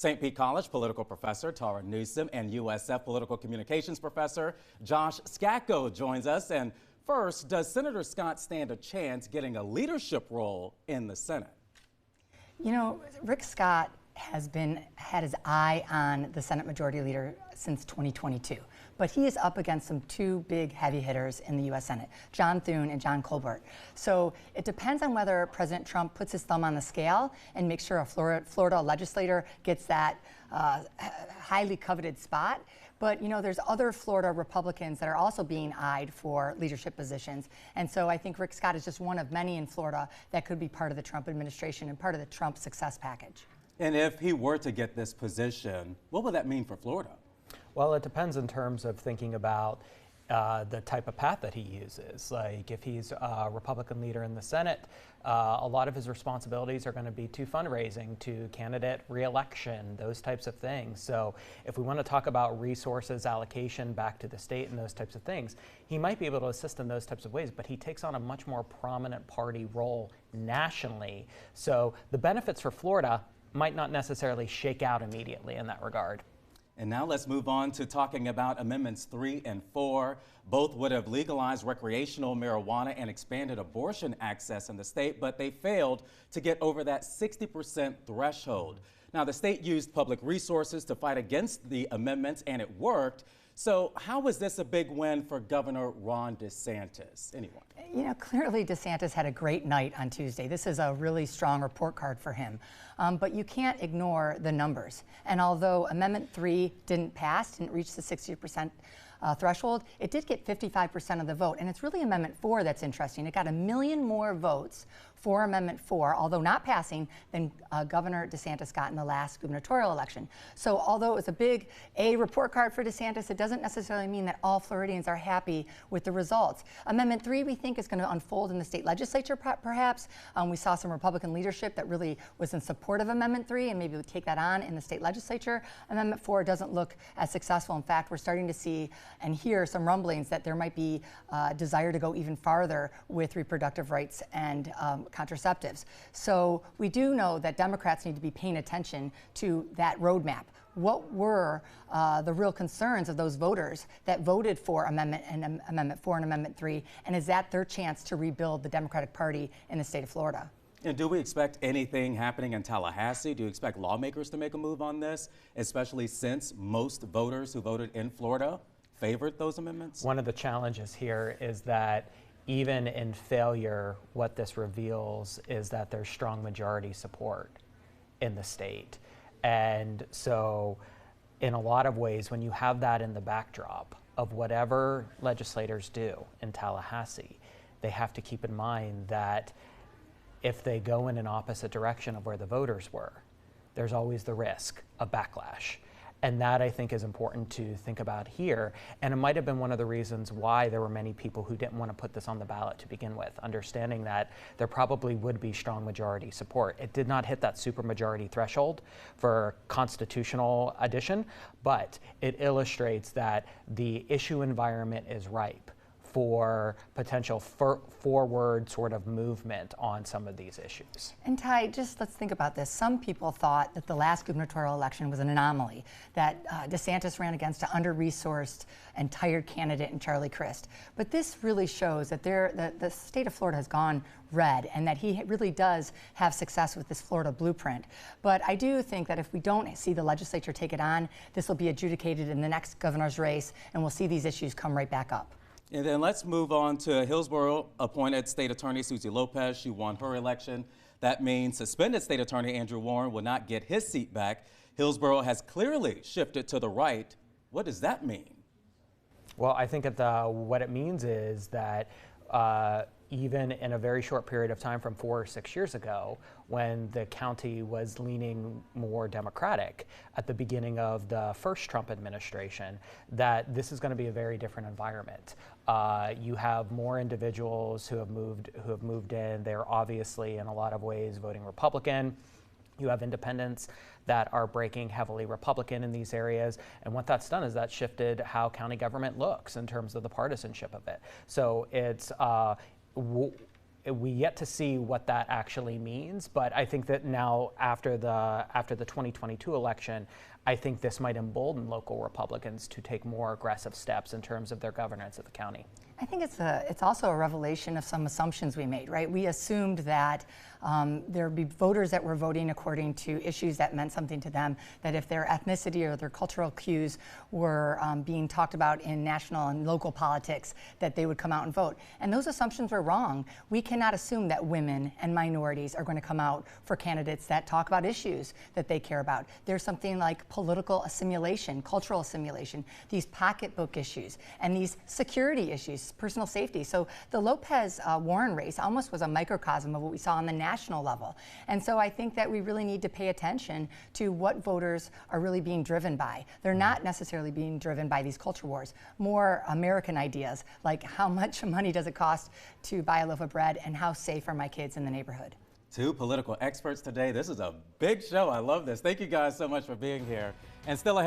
St. Pete College political professor Tara Newsom and USF political communications professor Josh Scacco joins us. And first, does Senator Scott stand a chance getting a leadership role in the Senate? You know, Rick Scott has had his eye on the Senate Majority Leader since 2022, but he is up against some two big heavy hitters in the U.S. Senate, John Thune and John Colbert. So it depends on whether President Trump puts his thumb on the scale and makes sure a Florida legislator gets that highly coveted spot. But, you know, there's other Florida Republicans that are also being eyed for leadership positions. And so I think Rick Scott is just one of many in Florida that could be part of the Trump administration and part of the Trump success package. And if he were to get this position, what would that mean for Florida? Well, it depends in terms of thinking about the type of path that he uses. Like if he's a Republican leader in the Senate, a lot of his responsibilities are going to be to fundraising, to candidate reelection, those types of things. So if we want to talk about resources allocation back to the state and those types of things, he might be able to assist in those types of ways, but he takes on a much more prominent party role nationally. So the benefits for Florida might not necessarily shake out immediately in that regard. And now let's move on to talking about Amendments 3 and 4. Both would have legalized recreational marijuana and expanded abortion access in the state, but they failed to get over that 60% threshold. Now, the state used public resources to fight against the amendments, and it worked. So how was this a big win for Governor Ron DeSantis? Anyone? You know, clearly DeSantis had a great night on Tuesday. This is a really strong report card for him. But you can't ignore the numbers. And although Amendment 3 didn't pass, didn't reach the 60% threshold, it did get 55% of the vote. And it's really Amendment 4 that's interesting. It got 1 million more votes for Amendment 4, although not passing, than Governor DeSantis got in the last gubernatorial election. So although it was a big report card for DeSantis, it doesn't necessarily mean that all Floridians are happy with the results. Amendment 3, we think, is going to unfold in the state legislature, perhaps. We saw some Republican leadership that really was in support of Amendment 3, and maybe would take that on in the state legislature. Amendment 4 doesn't look as successful. In fact, we're starting to see and hear some rumblings that there might be desire to go even farther with reproductive rights and contraceptives. So we do know that Democrats need to be paying attention to that roadmap. What were the real concerns of those voters that voted for Amendment 4 and Amendment 3, and is that their chance to rebuild the Democratic Party in the state of Florida? And do we expect anything happening in Tallahassee? Do you expect lawmakers to make a move on this, especially since most voters who voted in Florida favored those amendments? One of the challenges here is that even in failure, what this reveals is that there's strong majority support in the state. And so in a lot of ways, when you have that in the backdrop of whatever legislators do in Tallahassee, they have to keep in mind that if they go in an opposite direction of where the voters were, there's always the risk of backlash. And that, I think, is important to think about here. And it might have been one of the reasons why there were many people who didn't want to put this on the ballot to begin with, understanding that there probably would be strong majority support. It did not hit that supermajority threshold for constitutional addition, but it illustrates that the issue environment is ripe for potential forward sort of movement on some of these issues. And Ty, just let's think about this. Some people thought that the last gubernatorial election was an anomaly, that DeSantis ran against an under-resourced and tired candidate in Charlie Crist. But this really shows that the state of Florida has gone red, and that he really does have success with this Florida blueprint. But I do think that if we don't see the legislature take it on, this will be adjudicated in the next governor's race, and we'll see these issues come right back up. And then let's move on to Hillsboro appointed state attorney Susie Lopez. She won her election. That means suspended state attorney Andrew Warren will not get his seat back. Hillsboro has clearly shifted to the right. What does that mean? Well, I think what it means is that even in a very short period of time from 4 or 6 years ago, when the county was leaning more Democratic at the beginning of the first Trump administration, that this is going to be a very different environment. You have more individuals who have moved in. They're obviously in a lot of ways voting Republican. You have independents that are breaking heavily Republican in these areas. And what that's done is that shifted how county government looks in terms of the partisanship of it. So it's we yet to see what that actually means. But I think that now, after the 2022 election, I think this might embolden local Republicans to take more aggressive steps in terms of their governance of the county. I think it's also a revelation of some assumptions we made, right? We assumed that there would be voters that were voting according to issues that meant something to them, that if their ethnicity or their cultural cues were being talked about in national and local politics, that they would come out and vote. And those assumptions were wrong. We cannot assume that women and minorities are going to come out for candidates that talk about issues that they care about. There's something like political assimilation, cultural assimilation, these pocketbook issues, and these security issues, personal safety. So the Lopez-Warren race almost was a microcosm of what we saw on the national level. And so I think that we really need to pay attention to what voters are really being driven by. They're not necessarily being driven by these culture wars, more American ideas, like how much money does it cost to buy a loaf of bread and how safe are my kids in the neighborhood. Two political experts today. This is a big show. I love this. Thank you guys so much for being here. And still ahead.